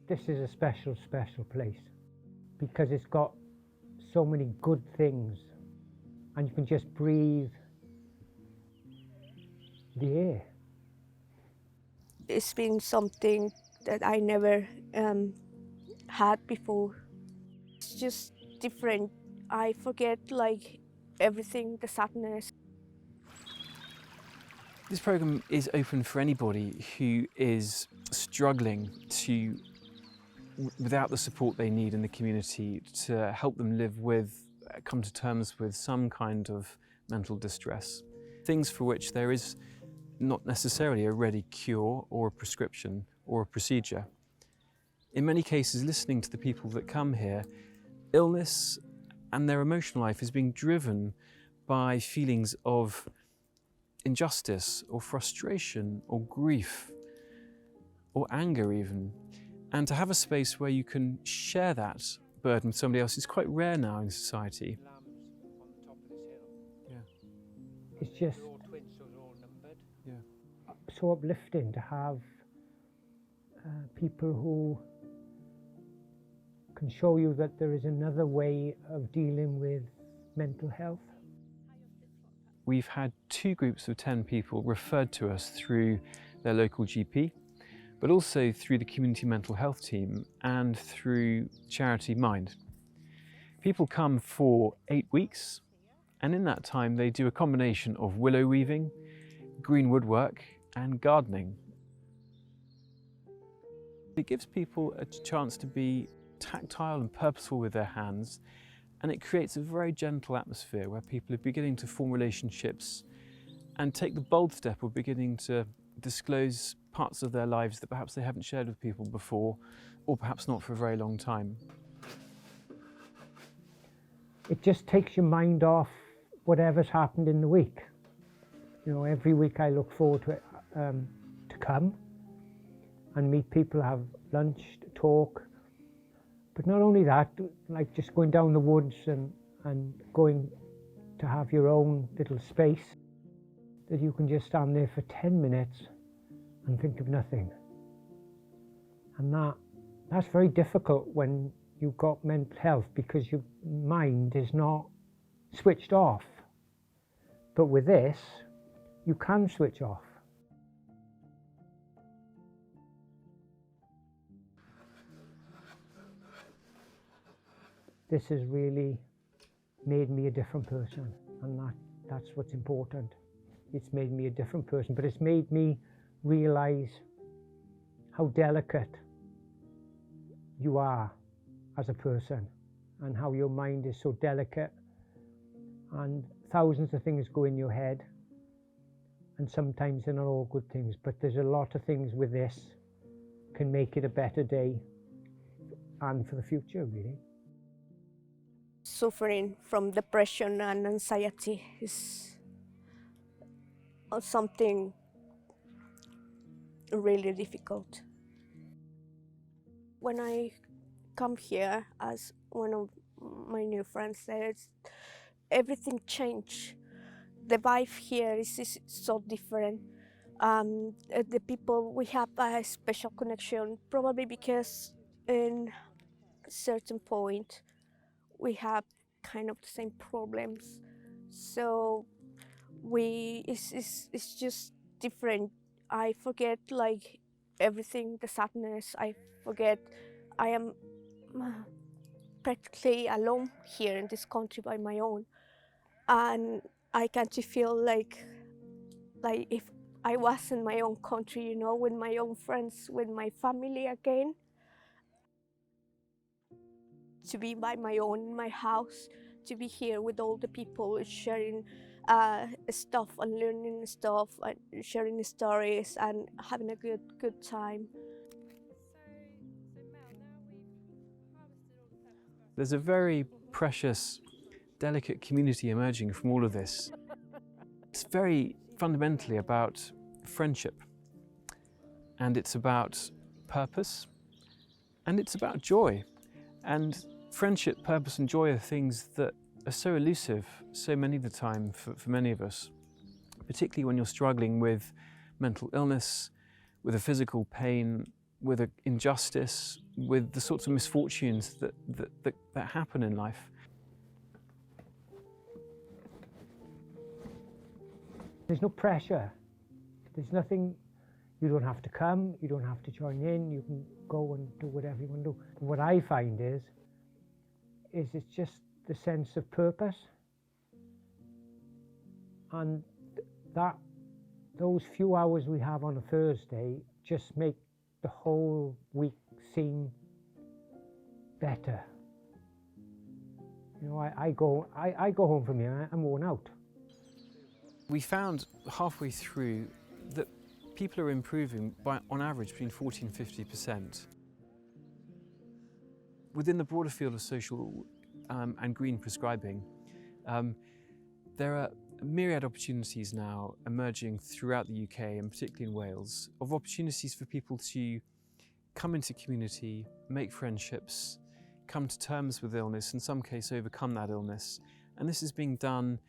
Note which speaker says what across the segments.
Speaker 1: This is a special, special place because it's got so many good things, and you can just breathe the air.
Speaker 2: It's been something that I never had before. It's just different. I forget like everything, the sadness.
Speaker 3: This programme is open for anybody who is struggling to, without the support they need in the community, to help them live with, come to terms with some kind of mental distress. Things for which there is not necessarily a ready cure or a prescription or a procedure. In many cases, listening to the people that come here, illness and their emotional life is being driven by feelings of injustice or frustration or grief or anger even. And to have a space where you can share that burden with somebody else is quite rare now in society. Yeah.
Speaker 1: It's just so uplifting to have people who can show you that there is another way of dealing with mental health.
Speaker 3: We've had 2 groups of 10 people referred to us through their local GP, but also through the community mental health team and through charity Mind. People come for 8 weeks, and in that time they do a combination of willow weaving, green woodwork and gardening. It gives people a chance to be tactile and purposeful with their hands, and it creates a very gentle atmosphere where people are beginning to form relationships and take the bold step of beginning to disclose parts of their lives that perhaps they haven't shared with people before, or perhaps not for a very long time.
Speaker 1: It just takes your mind off whatever's happened in the week. You know, every week I look forward to it, to come and meet people, have lunch, talk. But not only that, like just going down the woods and going to have your own little space that you can just stand there for 10 minutes and think of nothing. And that's very difficult when you've got mental health because your mind is not switched off. But with this, you can switch off. This has really made me a different person, and that's what's important. It's made me a different person, but it's made me realize how delicate you are as a person and how your mind is so delicate, and thousands of things go in your head, and sometimes they're not all good things, but there's a lot of things with this can make it a better day and for the future, really.
Speaker 2: Suffering from depression and anxiety is something really difficult. When I come here, as one of my new friends said, everything changed. The vibe here is so different. The people, we have a special connection, probably because in a certain point we have kind of the same problems. So it's just different. I forget like everything, the sadness. I forget I am practically alone here in this country by my own, and I can't feel like if I was in my own country, you know, with my own friends, with my family again. To be by my own in my house, to be here with all the people sharing stuff and learning stuff and sharing stories and having a good time.
Speaker 3: There's a very precious, delicate community emerging from all of this. It's very fundamentally about friendship, and it's about purpose, and it's about joy. And friendship, purpose and joy are things that are so elusive so many of the time for many of us, particularly when you're struggling with mental illness, with a physical pain, with injustice, with the sorts of misfortunes that happen in life.
Speaker 1: There's no pressure. There's nothing, you don't have to come, you don't have to join in, you can go and do whatever you want to do. What I find is it's just the sense of purpose. And those few hours we have on a Thursday just make the whole week seem better. You know, I go home from here, I'm worn out.
Speaker 3: We found halfway through that people are improving by, on average, between 40 and 50%. Within the broader field of social and green prescribing, there are myriad opportunities now emerging throughout the UK and particularly in Wales of opportunities for people to come into community, make friendships, come to terms with illness, in some cases overcome that illness. And this is being done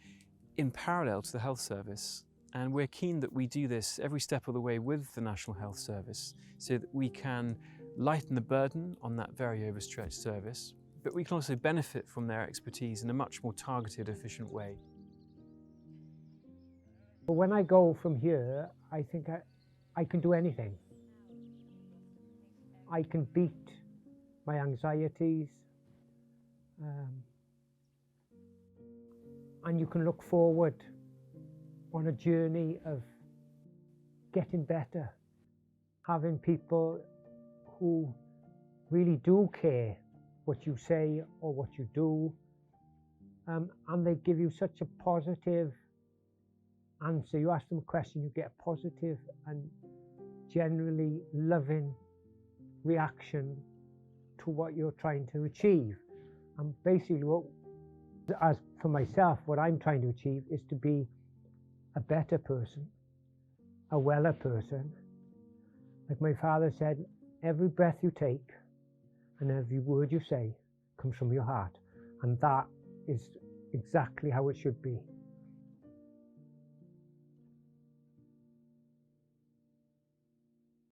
Speaker 3: in parallel to the health service. And we're keen that we do this every step of the way with the National Health Service so that we can lighten the burden on that very overstretched service, but we can also benefit from their expertise in a much more targeted, efficient way.
Speaker 1: But when I go from here, I think I can do anything. I can beat my anxieties, and you can look forward on a journey of getting better, having people who really do care what you say or what you do, and they give you such a positive answer. You ask them a question, you get a positive and generally loving reaction to what you're trying to achieve. And basically, as for myself, what I'm trying to achieve is to be a better person, a weller person. Like my father said, every breath you take and every word you say comes from your heart. And that is exactly how it should be.